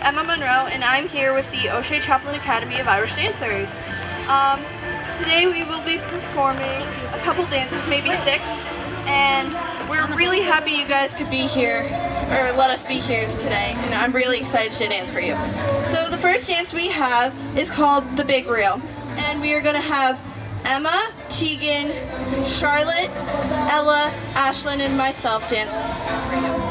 Emma Monroe, and I'm here with the O'Shea Chaplin Academy of Irish Dancers. Today we will be performing a couple dances, maybe 6, and we're really happy you guys could be here, or let us be here today, and I'm really excited to dance for you. So the first dance we have is called the Big Reel, and we are going to have Emma, Tegan, Charlotte, Ella, Ashlyn, and myself dance this for you.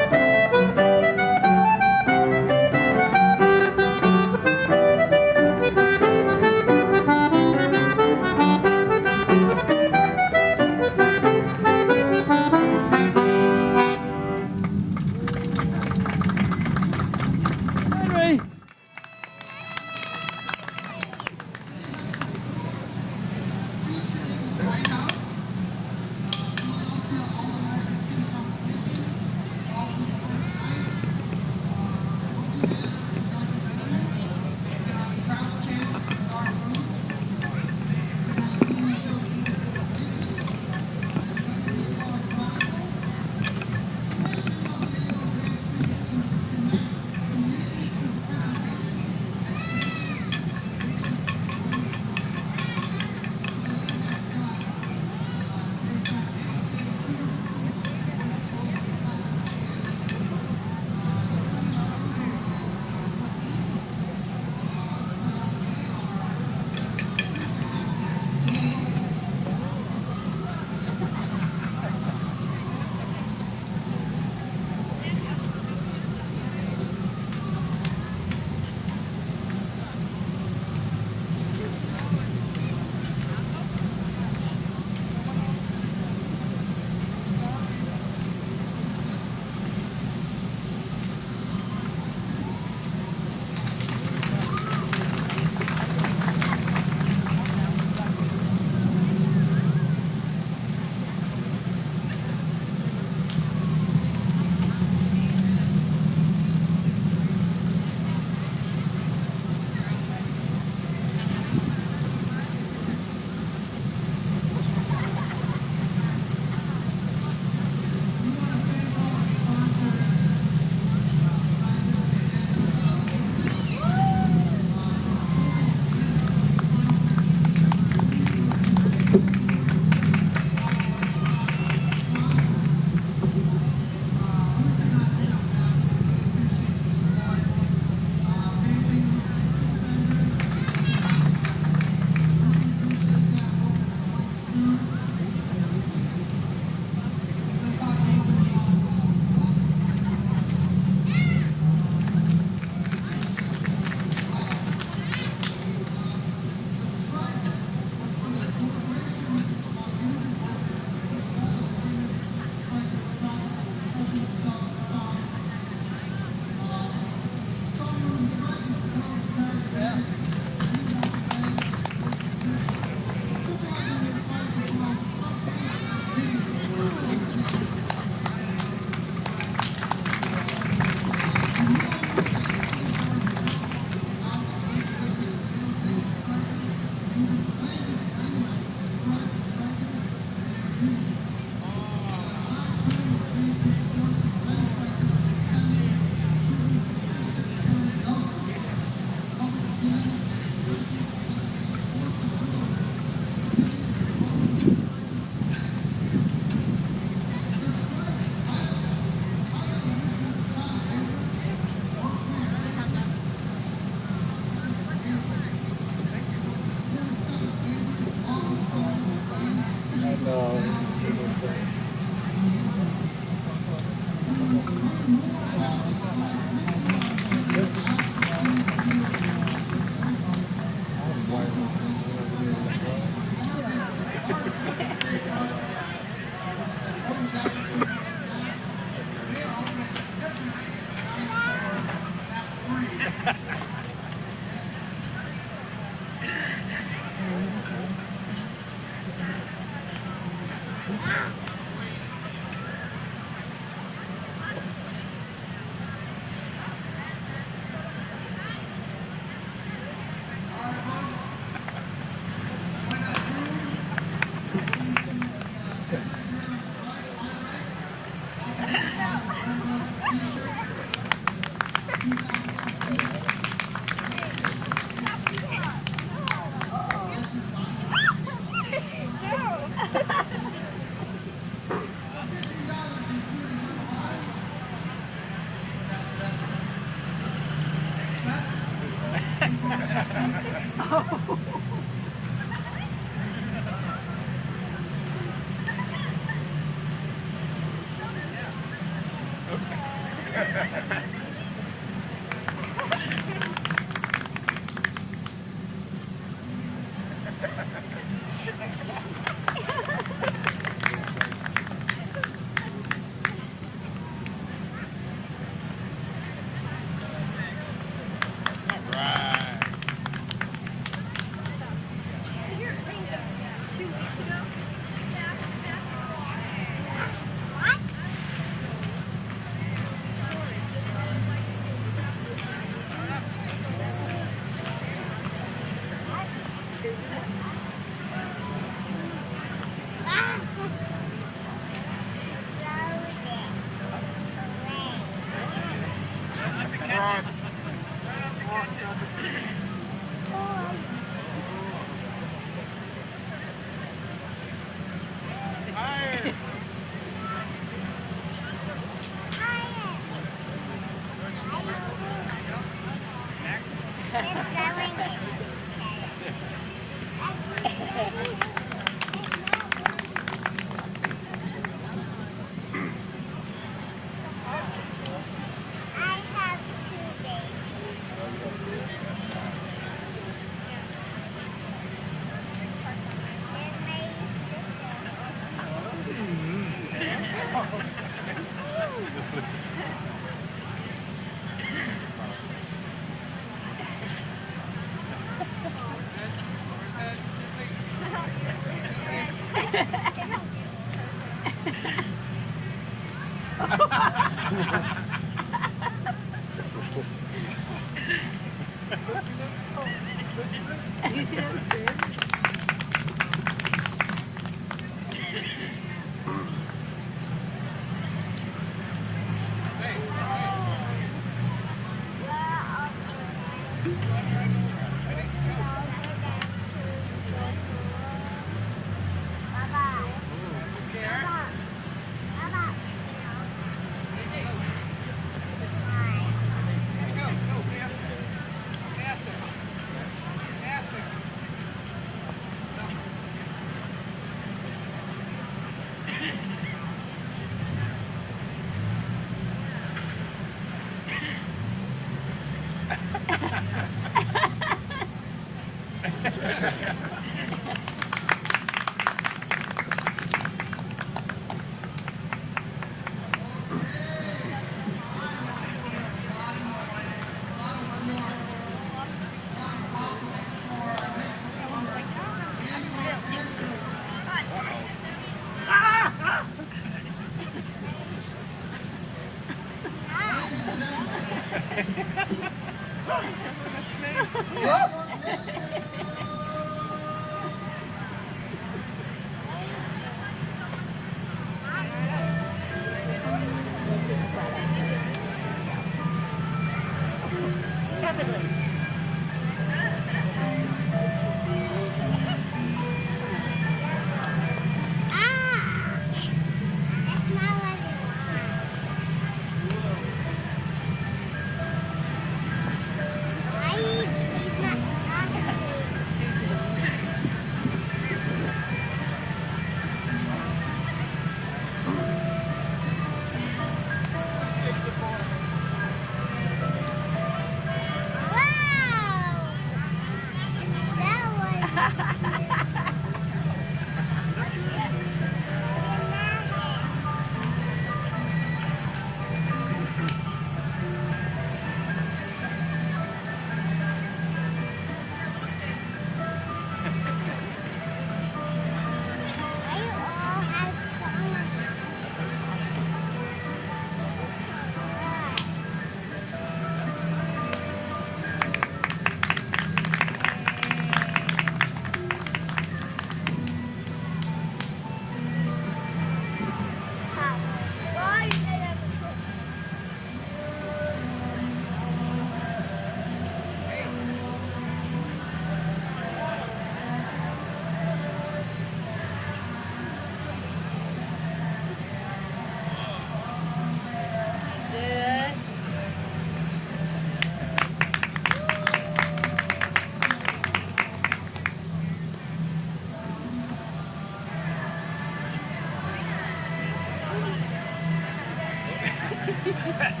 High five!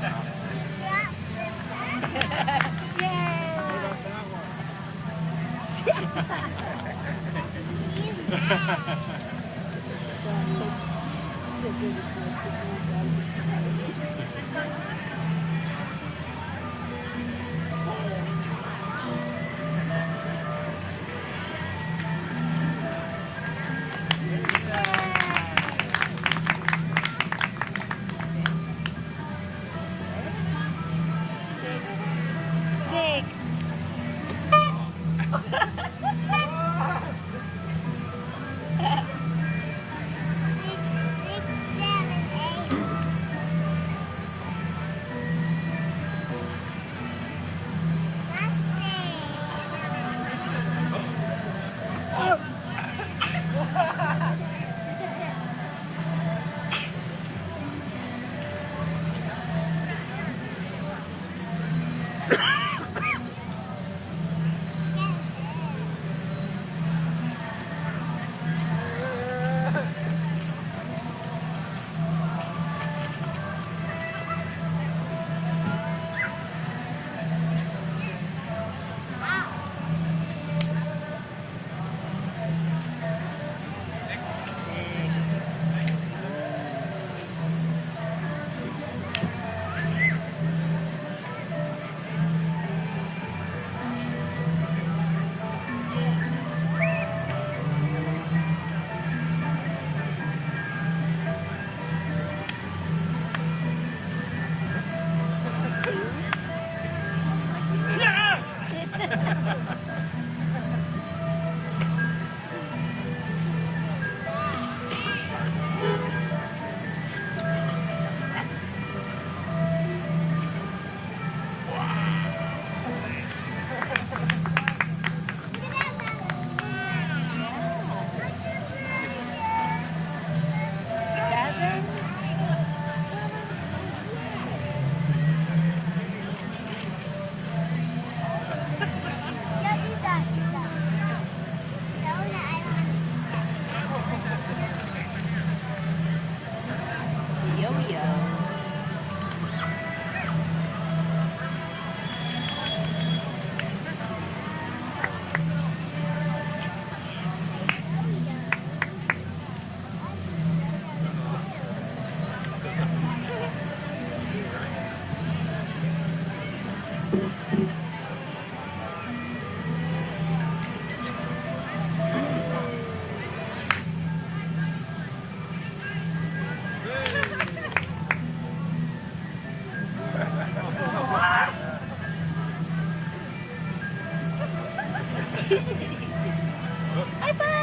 High five!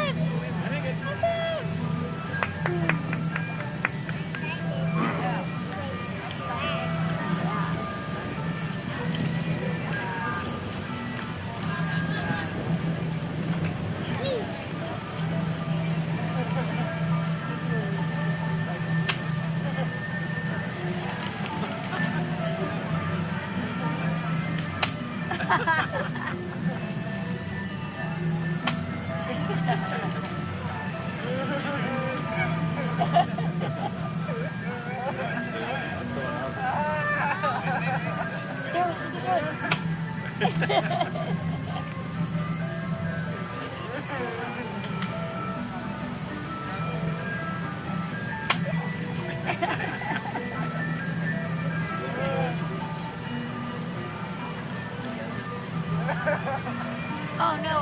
Oh no.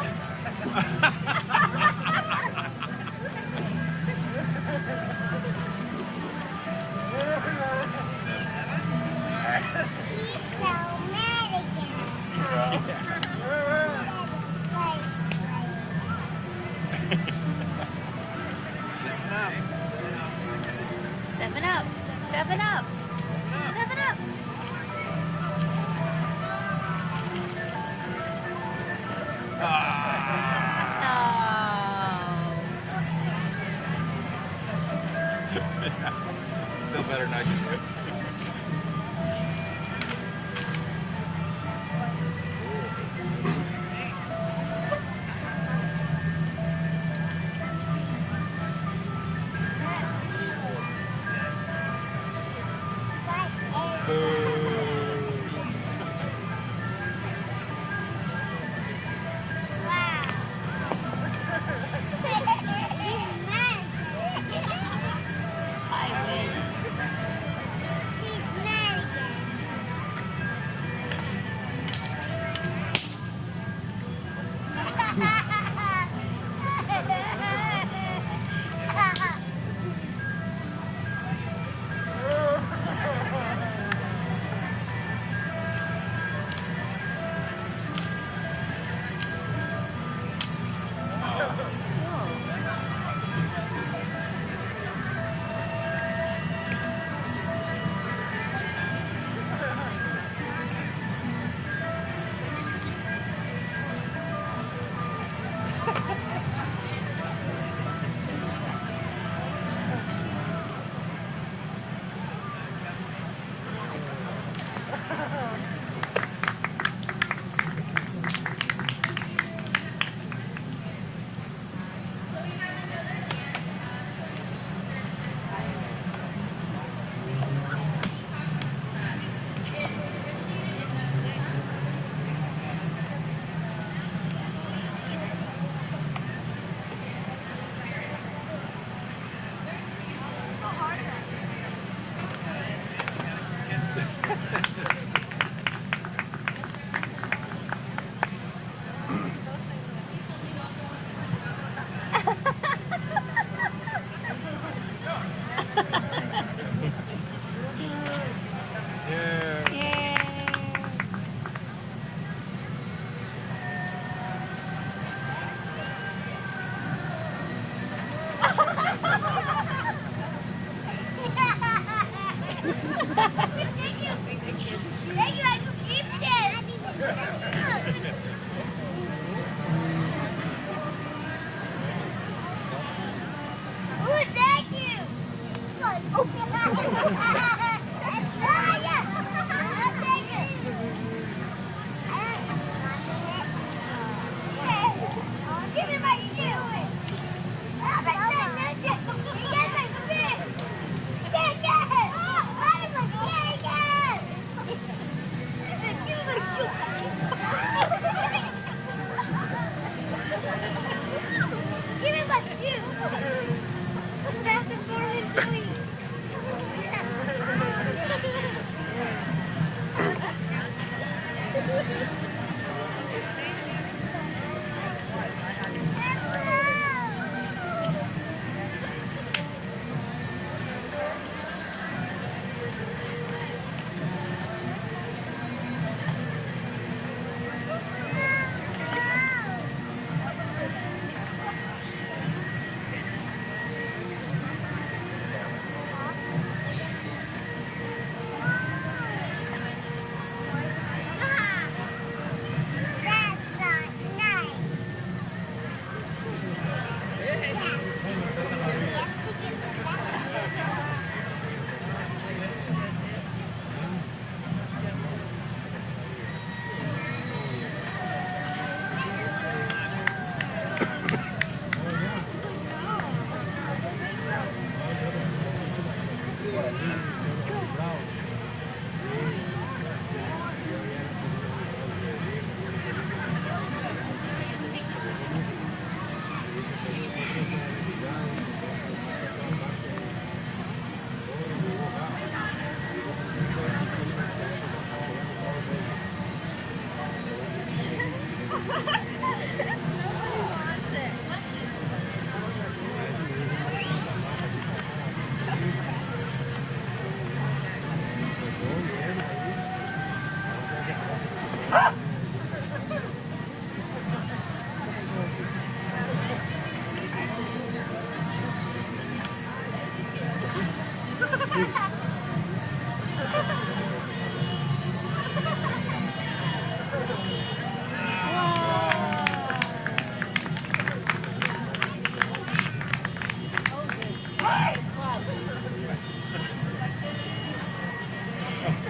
Seven up. Seven up. Seven up. Still better not get it. Oh.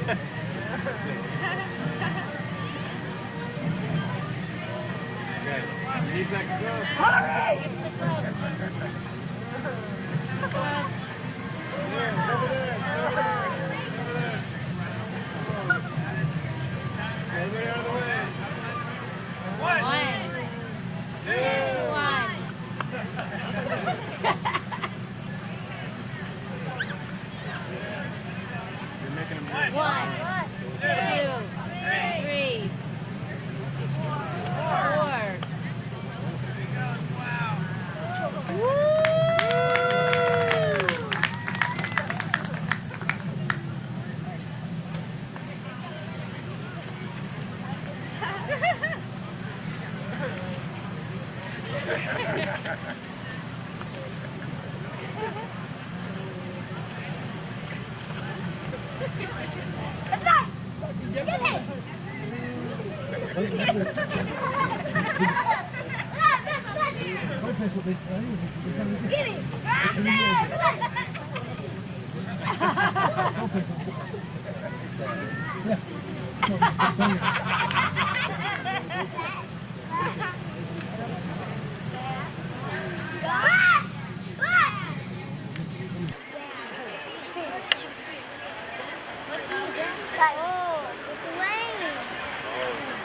Okay. Release that club. There, it's over there. It's over there. Over there. Everybody out of the way. One. You're making them One. 2, 3, 4. Woo! Oh, it's raining.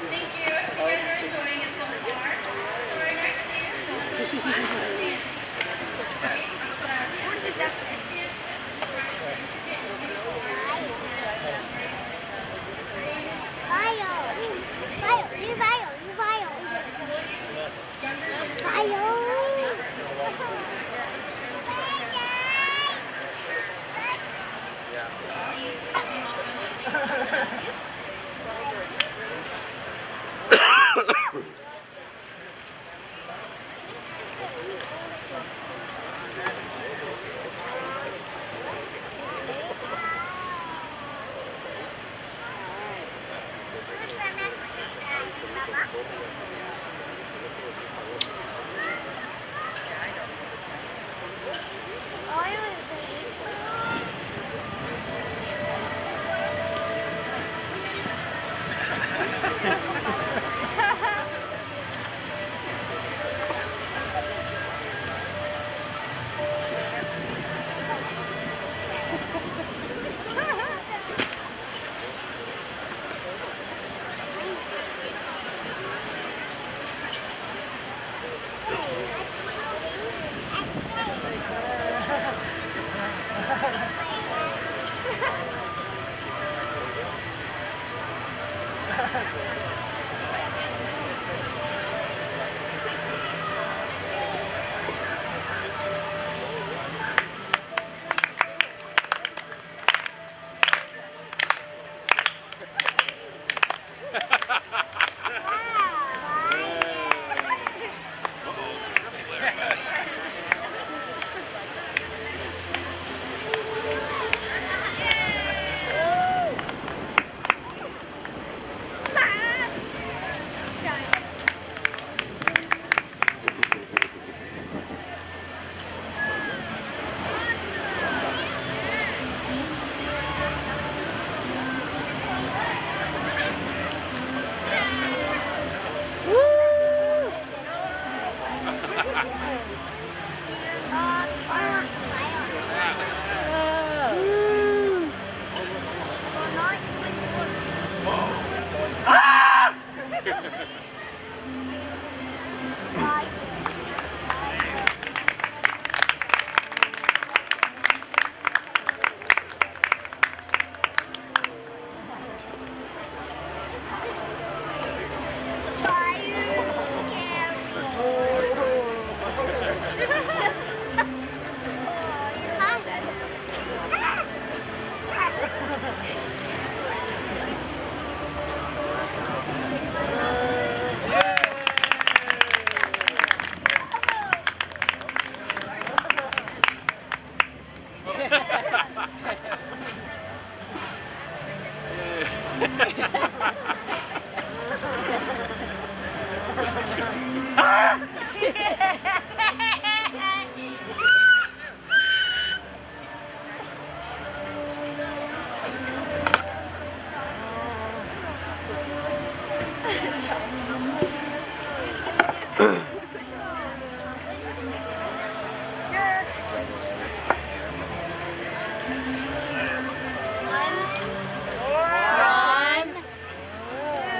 Thank you. I hope you guys are enjoying it so far. So our next dance is Where's this at?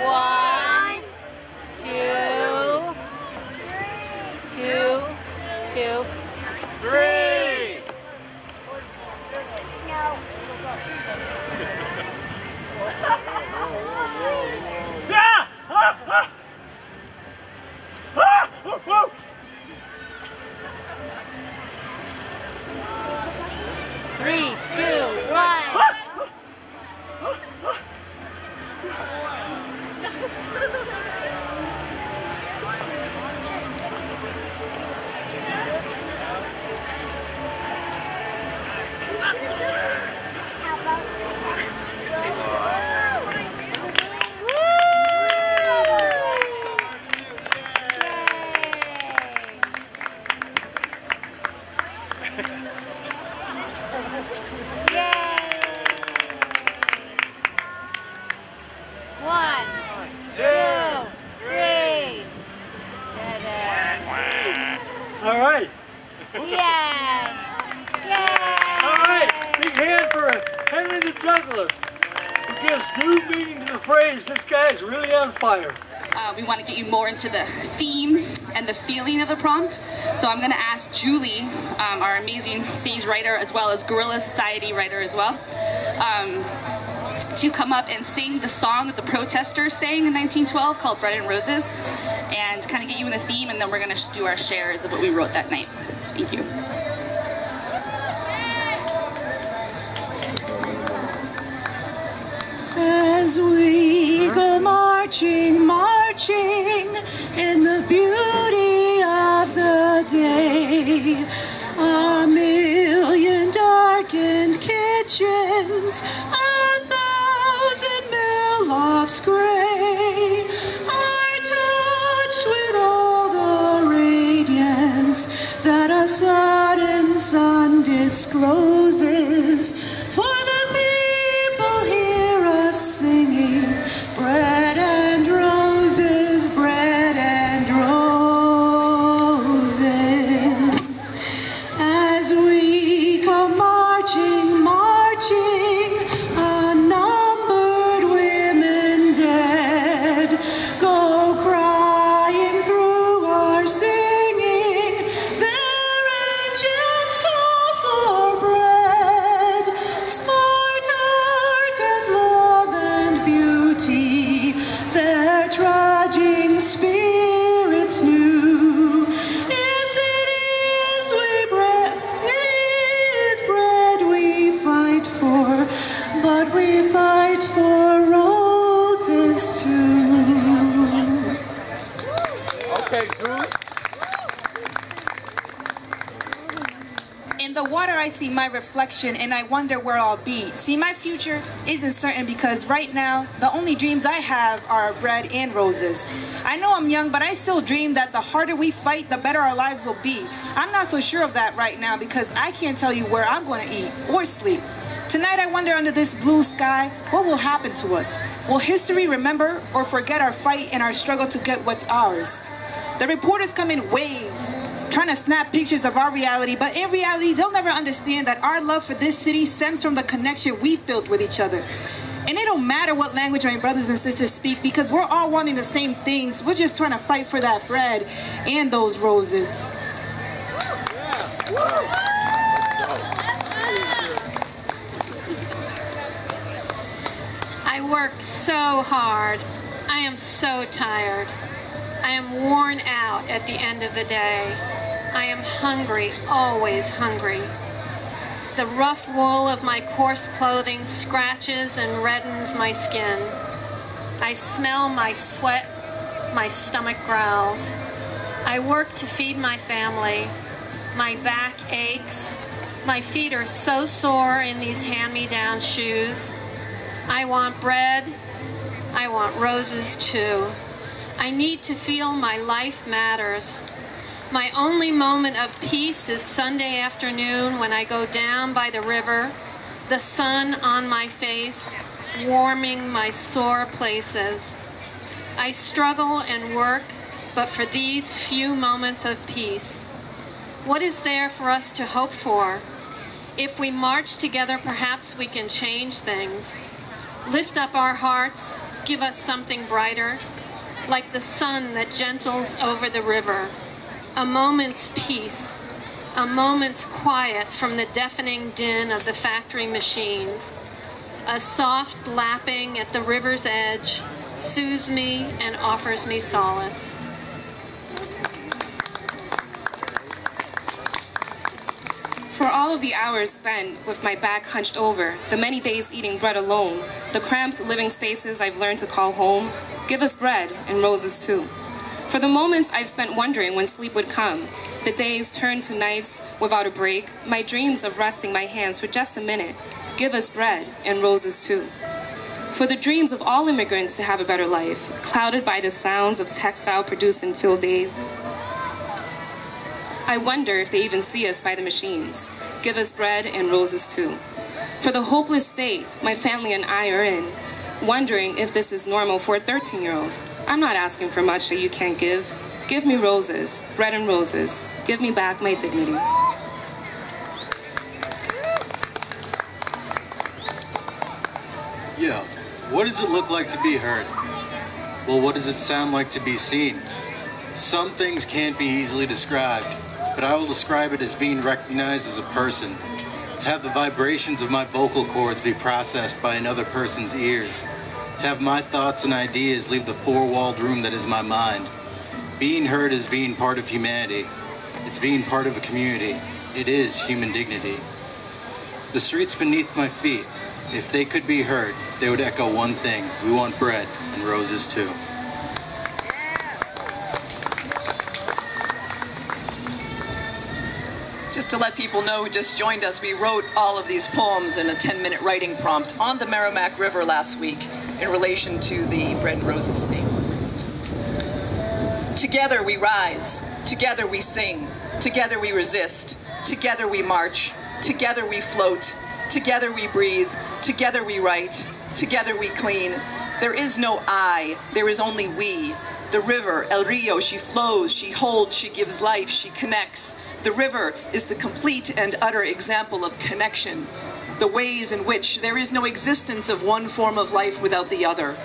One, two, three. No. Three, two, one. How about One, two, three. All right. Yeah. All right. Big hand for Henry the Juggler, who gives new meaning to the phrase, this guy's really on fire. We want to get you more into the theme and the feeling of the prompt. So I'm going to ask Julie, our amazing stage writer, as well as Guerrilla Society writer as well, to come up and sing the song that the protesters sang in 1912 called Bread and Roses, and kind of get you in the theme, and then we're going to do our shares of what we wrote that night. Thank you. As we go marching, marching in the beauty of the day, a million darkened kitchens, 1,000 mill-lofts gray, are touched with all the radiance that a sudden sun discloses. For the people hear us singing, bread and roses, bread and roses. As we come marching, marching, unnumbered women dead go crying through our singing, their ancient call for bread, smart art and love and beauty, their trudging spirits new. Yes, it is bread we fight for, but we fight for roses too. Okay, Julie. In the water I see my reflection and I wonder where I'll be. See, my future isn't certain because right now the only dreams I have are bread and roses. I know I'm young, but I still dream that the harder we fight, the better our lives will be. I'm not so sure of that right now because I can't tell you where I'm going to eat or sleep. Tonight I wonder under this blue sky, what will happen to us? Will history remember or forget our fight and our struggle to get what's ours? The reporters come in waves, trying to snap pictures of our reality, but in reality, they'll never understand that our love for this city stems from the connection we've built with each other. And it don't matter what language my brothers and sisters speak because we're all wanting the same things. We're just trying to fight for that bread and those roses. I work so hard. I am so tired. I am worn out at the end of the day. I am hungry, always hungry. The rough wool of my coarse clothing scratches and reddens my skin. I smell my sweat, my stomach growls. I work to feed my family. My back aches. My feet are so sore in these hand-me-down shoes. I want bread. I want roses too. I need to feel my life matters. My only moment of peace is Sunday afternoon when I go down by the river, the sun on my face, warming my sore places. I struggle and work, but for these few moments of peace. What is there for us to hope for? If we march together, perhaps we can change things. Lift up our hearts, give us something brighter, like the sun that gentles over the river. A moment's peace, a moment's quiet from the deafening din of the factory machines. A soft lapping at the river's edge soothes me and offers me solace. For all of the hours spent with my back hunched over, the many days eating bread alone, the cramped living spaces I've learned to call home, give us bread and roses too. For the moments I've spent wondering when sleep would come, the days turned to nights without a break, my dreams of resting my hands for just a minute, give us bread and roses too. For the dreams of all immigrants to have a better life, clouded by the sounds of textile-producing field days. I wonder if they even see us by the machines. Give us bread and roses too. For the hopeless state my family and I are in, wondering if this is normal for a 13-year-old. I'm not asking for much that you can't give. Give me roses, bread and roses. Give me back my dignity. Yeah, what does it look like to be heard? Well, what does it sound like to be seen? Some things can't be easily described, but I will describe it as being recognized as a person. To have the vibrations of my vocal cords be processed by another person's ears. To have my thoughts and ideas leave the four-walled room that is my mind. Being heard is being part of humanity. It's being part of a community. It is human dignity. The streets beneath my feet, if they could be heard, they would echo one thing. We want bread and roses too. Just to let people know who just joined us, we wrote all of these poems in a 10-minute writing prompt on the Merrimack River last week in relation to the Bread and Roses theme. Together we rise, together we sing, together we resist, together we march, together we float, together we breathe, together we write, together we clean. There is no I, there is only we. The river, El Rio, she flows, she holds, she gives life, she connects. The river is the complete and utter example of connection, the ways in which there is no existence of one form of life without the other.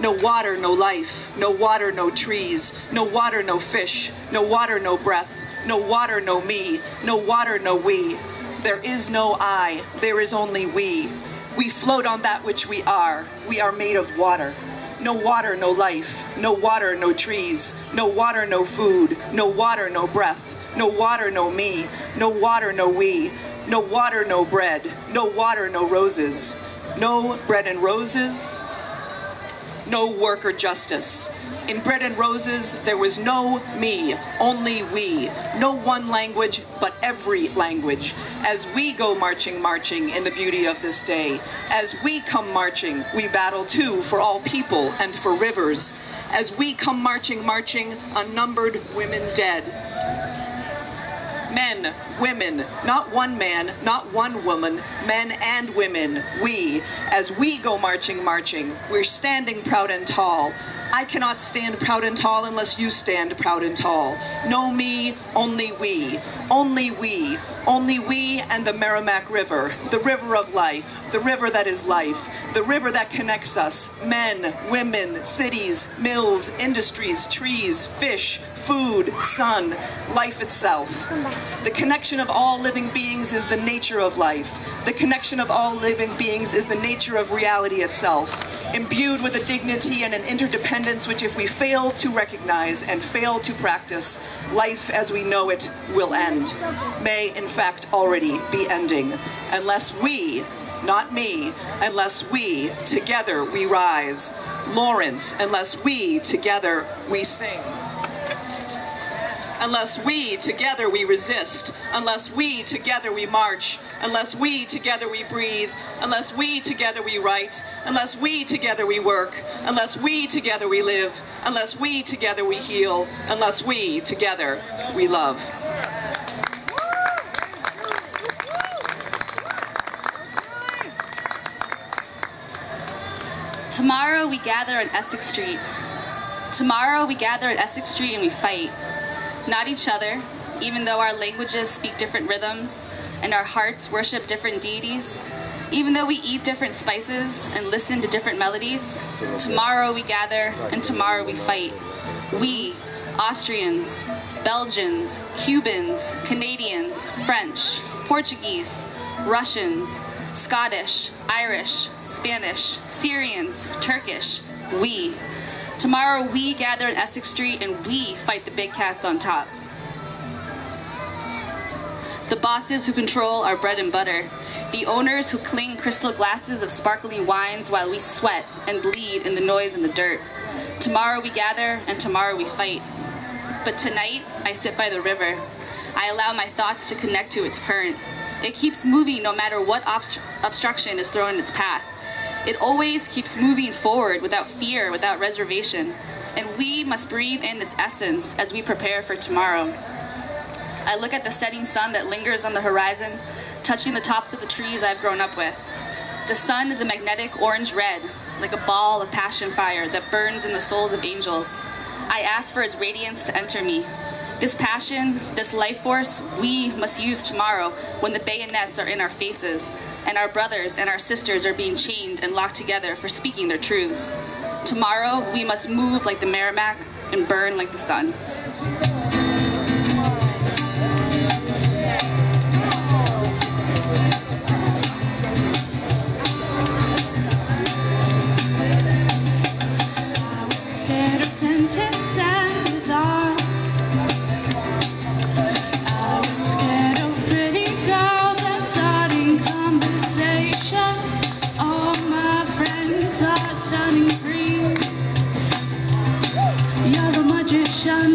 No water, no life. No water, no trees. No water, no fish. No water, no breath. No water, no me. No water, no we. There is no I, there is only we. We float on that which we are. We are made of water. No water, no life. No water, no trees. No water, no food. No water, no breath. No water, no me. No water, no we. No water, no bread. No water, no roses. No bread and roses. No work or justice. In Bread and Roses, there was no me, only we. No one language, but every language. As we go marching, marching in the beauty of this day. As we come marching, we battle too for all people and for rivers. As we come marching, marching, unnumbered women dead. Men, women, not one man, not one woman, men and women, we. As we go marching, marching, we're standing proud and tall. I cannot stand proud and tall unless you stand proud and tall. No me, only we. Only we. Only we and the Merrimack River, the river of life, the river that is life, the river that connects us, men, women, cities, mills, industries, trees, fish, food, sun, life itself. The connection of all living beings is the nature of life. The connection of all living beings is the nature of reality itself, imbued with a dignity and an interdependence which if we fail to recognize and fail to practice, life as we know it will end. May, in fact, already be ending. Unless we, not me, unless we, together we rise. Lawrence, unless we, together we sing. Unless we, together we resist. Unless we, together we march. Unless we, together we breathe. Unless we, together we write. Unless we, together we work. Unless we, together we live. Unless we, together we heal. Unless we, together we love. Tomorrow we gather on Essex Street. Tomorrow we gather at Essex Street and we fight. Not each other, even though our languages speak different rhythms and our hearts worship different deities. Even though we eat different spices and listen to different melodies, tomorrow we gather and tomorrow we fight. We, Austrians, Belgians, Cubans, Canadians, French, Portuguese, Russians, Scottish, Irish, Spanish, Syrians, Turkish, we. Tomorrow we gather at Essex Street and we fight the big cats on top. The bosses who control our bread and butter, the owners who cling crystal glasses of sparkling wines while we sweat and bleed in the noise and the dirt. Tomorrow we gather and tomorrow we fight. But tonight I sit by the river. I allow my thoughts to connect to its current. It keeps moving no matter what obstruction is thrown in its path. It always keeps moving forward without fear, without reservation. And we must breathe in its essence as we prepare for tomorrow. I look at the setting sun that lingers on the horizon, touching the tops of the trees I've grown up with. The sun is a magnetic orange-red, like a ball of passion fire that burns in the souls of angels. I ask for its radiance to enter me. This passion, this life force, we must use tomorrow when the bayonets are in our faces and our brothers and our sisters are being chained and locked together for speaking their truths. Tomorrow, we must move like the Merrimack and burn like the sun.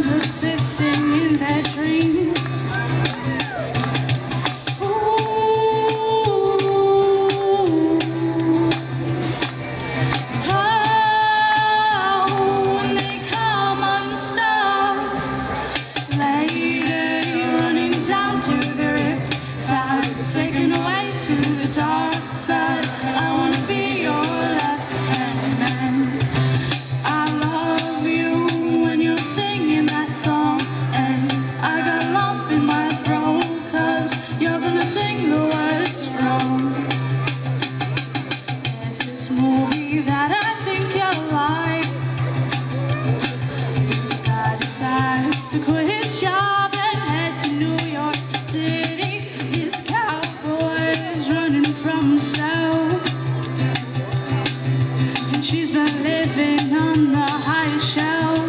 Assisting in their dreams. When they come unstuck, lady running down to the riptide, taken away to the dark side. I wanna be your left hand man. I love you when you're singing that song, and I got a lump in my throat, 'cause you're gonna sing the words wrong. There's this movie that I think you'll like. This guy decides to quit his job and head to New York City. This cowboy is running from himself, and she's been living on the highest shelf.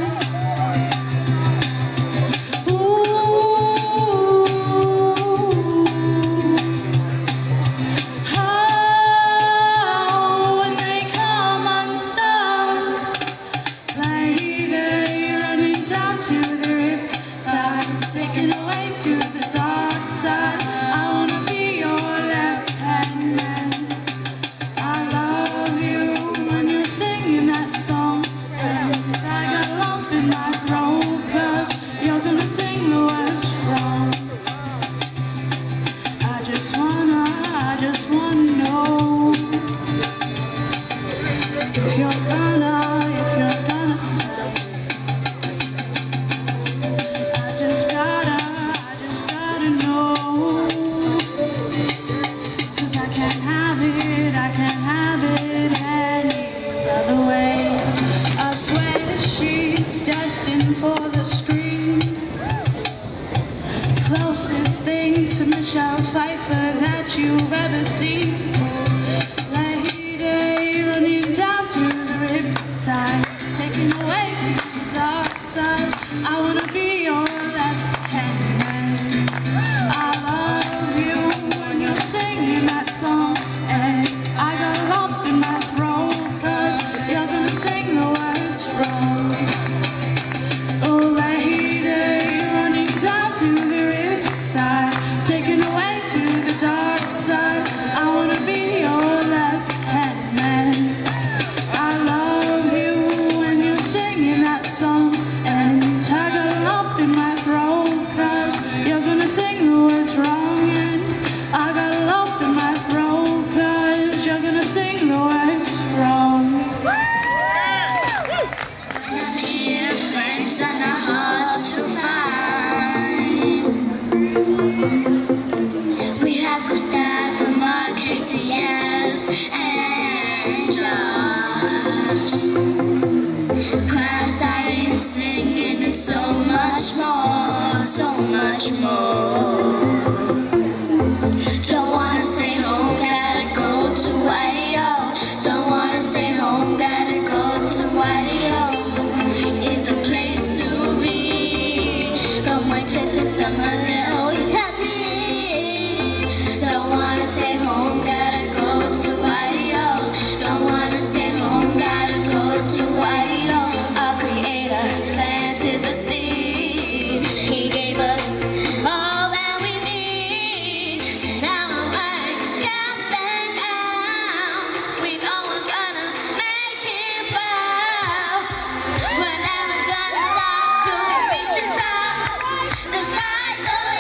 Taken away to the dark side. I wanna be your left hand man. I love you when you're singing that song, and I got a lump in my throat, 'cause you're gonna sing the words wrong. I just wanna know if you're gonna stay. I just gotta know, 'cause I can't have it any other way. I swear she's destined for the screen, closest thing to Michelle Pfeiffer that you've ever seen. Lady running down to the riptide, taken away to the dark side. I wanna be your left hand man. I love you when you're singing that song, and I got a lump in my throat, 'cause you're gonna sing the words wrong. Oh, lady running down to the riptide, taken away to strangers. Choir sirens singing and so much more, so much more. Don't wanna stay home, gotta go to Whitey-O. Don't wanna stay home, gotta go to Whitey-O. It's a place to be, from winter to summer, little Italy. Don't wanna stay home, gotta go to Whitey-O. Don't wanna stay home, gotta go to Whitey-O. Our creator planted the seed, he gave us all that we need. Now we're wearing caps and gowns, we know we're gonna make him proud. We're never gonna stop till we reach the top. The sky's the limit.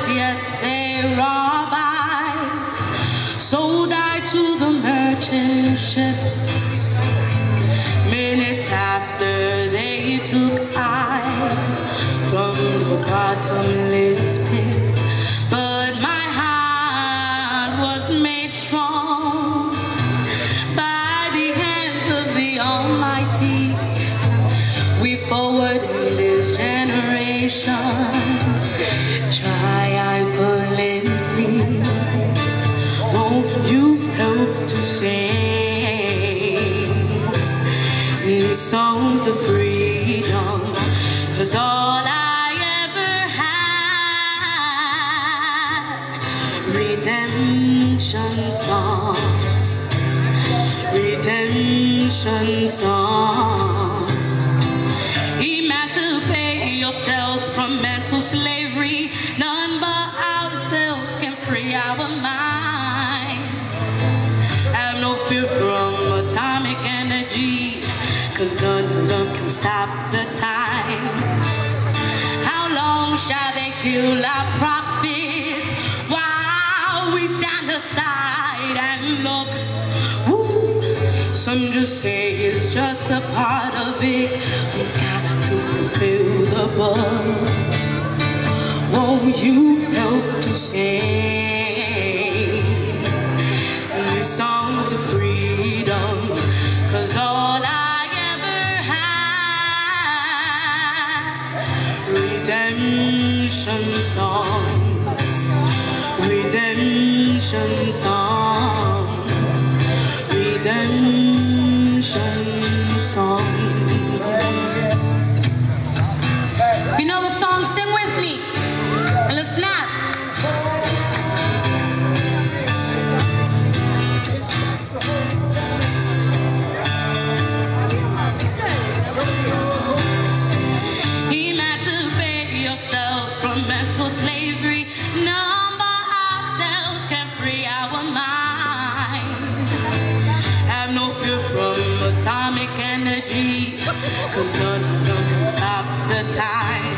pirates, yes, they rob I, sold I to the merchant ships. Minutes after they took I from the bottomless pit, but my hand was made strong by the hands of the Almighty. We forward in this generation triumphantly. Won't you help to sing these songs of freedom? 'Cause all I ever had, redemption song, redemption songs. Emancipate yourselves from mental slavery. None but ourselves can free our mind. Have no fear from atomic energy, 'cause none of them can stop the time. How long shall they kill our prophets while we stand aside and look? Ooh, some just say it's just a part of it. We got to fulfill the book. Won't you help to sing these songs of freedom? 'Cause all I ever had, redemption songs, redemption songs, redemption songs. If you know the song, sing with me. And let's snap. Emancipate yourselves from mental slavery. None but ourselves can free our mind. Have no fear from atomic energy, 'cause none of them can stop the time.